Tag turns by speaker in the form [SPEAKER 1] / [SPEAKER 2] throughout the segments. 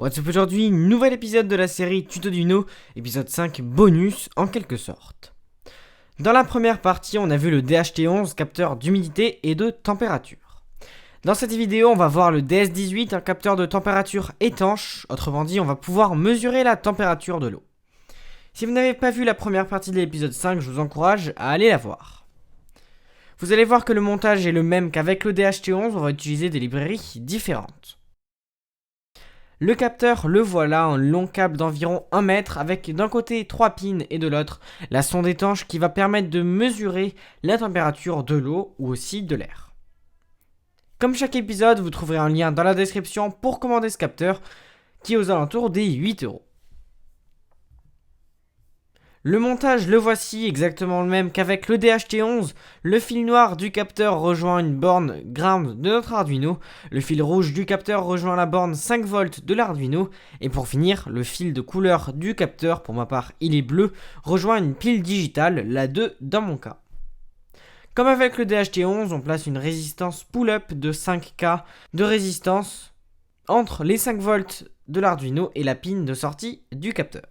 [SPEAKER 1] What's up aujourd'hui, nouvel épisode de la série Tuto d'Uno, épisode 5 bonus en quelque sorte. Dans la première partie, on a vu le DHT11, capteur d'humidité et de température. Dans cette vidéo, on va voir le DS18, un capteur de température étanche, autrement dit, on va pouvoir mesurer la température de l'eau. Si vous n'avez pas vu la première partie de l'épisode 5, je vous encourage à aller la voir. Vous allez voir que le montage est le même qu'avec le DHT11, on va utiliser des librairies différentes. Le capteur, le voilà, un long câble d'environ 1 mètre avec d'un côté 3 pins et de l'autre la sonde étanche qui va permettre de mesurer la température de l'eau ou aussi de l'air. Comme chaque épisode, vous trouverez un lien dans la description pour commander ce capteur qui est aux alentours des 8€. Le montage, le voici, exactement le même qu'avec le DHT11. Le fil noir du capteur rejoint une borne ground de notre Arduino. Le fil rouge du capteur rejoint la borne 5 volts de l'Arduino. Et pour finir, le fil de couleur du capteur, pour ma part il est bleu, rejoint une pile digitale, la 2 dans mon cas. Comme avec le DHT11, on place une résistance pull-up de 5K de résistance entre les 5 volts de l'Arduino et la pin de sortie du capteur.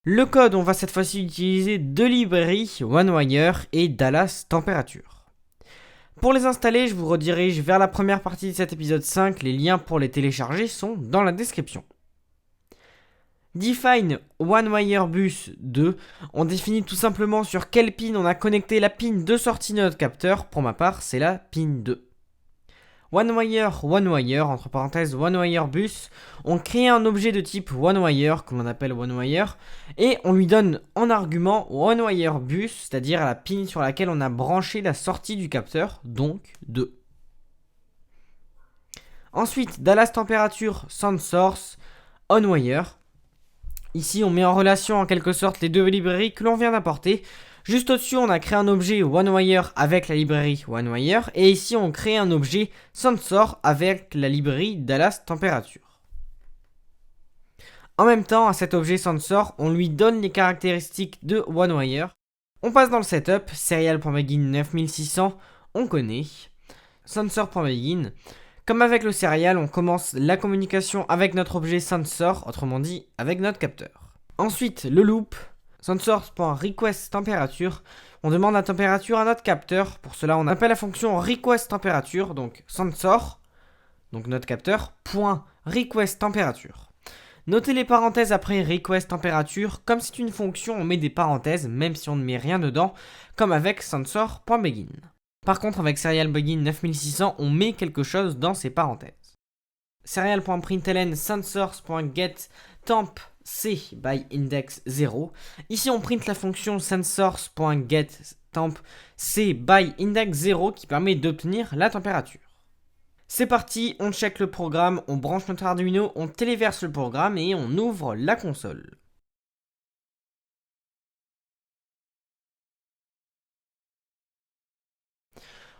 [SPEAKER 1] Le code, on va cette fois-ci utiliser deux librairies, OneWire et Dallas Temperature. Pour les installer, je vous redirige vers la première partie de cet épisode 5, les liens pour les télécharger sont dans la description. Define OneWireBus 2, on définit tout simplement sur quelle pin on a connecté la pin de sortie de notre capteur, pour ma part c'est la pin 2. OneWire, entre parenthèses OneWireBus, on crée un objet de type OneWire, que l'on appelle OneWire, et on lui donne en argument OneWireBus, c'est-à-dire la pin sur laquelle on a branché la sortie du capteur, donc 2. Ensuite, Dallas Temperature SoundSource OnWire. Ici, on met en relation en quelque sorte les deux librairies que l'on vient d'apporter. Juste au-dessus, on a créé un objet OneWire avec la librairie OneWire. Et ici, on crée un objet SoundSource avec la librairie Dallas Temperature. En même temps, à cet objet SoundSource, on lui donne les caractéristiques de OneWire. On passe dans le setup, serial.begin 9600, on connaît. SoundSource.begin. Comme avec le serial, on commence la communication avec notre objet SoundSource, autrement dit avec notre capteur. Ensuite, le loop. SoundSource.requestTemperature, on demande la température à notre capteur. Pour cela, on appelle la fonction requestTemperature, donc SoundSource, donc notre capteur, .requestTemperature. Notez les parenthèses après requestTemperature, comme c'est une fonction, on met des parenthèses, même si on ne met rien dedans, comme avec SoundSource.begin. Par contre, avec serial.begin 9600, on met quelque chose dans ces parenthèses. Serial.println SoundSource.getTemp C by index 0. Ici, on print la fonction SoundSource.getTemp C by index 0 qui permet d'obtenir la température. C'est parti, on check le programme, on branche notre Arduino, on téléverse le programme et on ouvre la console.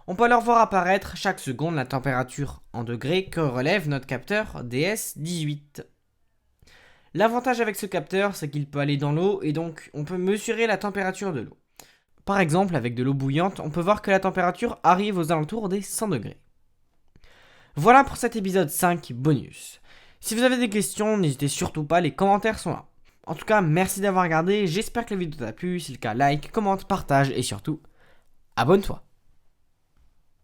[SPEAKER 1] On peut alors voir apparaître chaque seconde la température en degrés que relève notre capteur DS18. L'avantage avec ce capteur, c'est qu'il peut aller dans l'eau et donc on peut mesurer la température de l'eau. Par exemple, avec de l'eau bouillante, on peut voir que la température arrive aux alentours des 100 degrés. Voilà pour cet épisode 5 bonus. Si vous avez des questions, n'hésitez surtout pas, les commentaires sont là. En tout cas, merci d'avoir regardé, j'espère que la vidéo t'a plu, si c'est le cas, like, commente, partage et surtout, abonne-toi.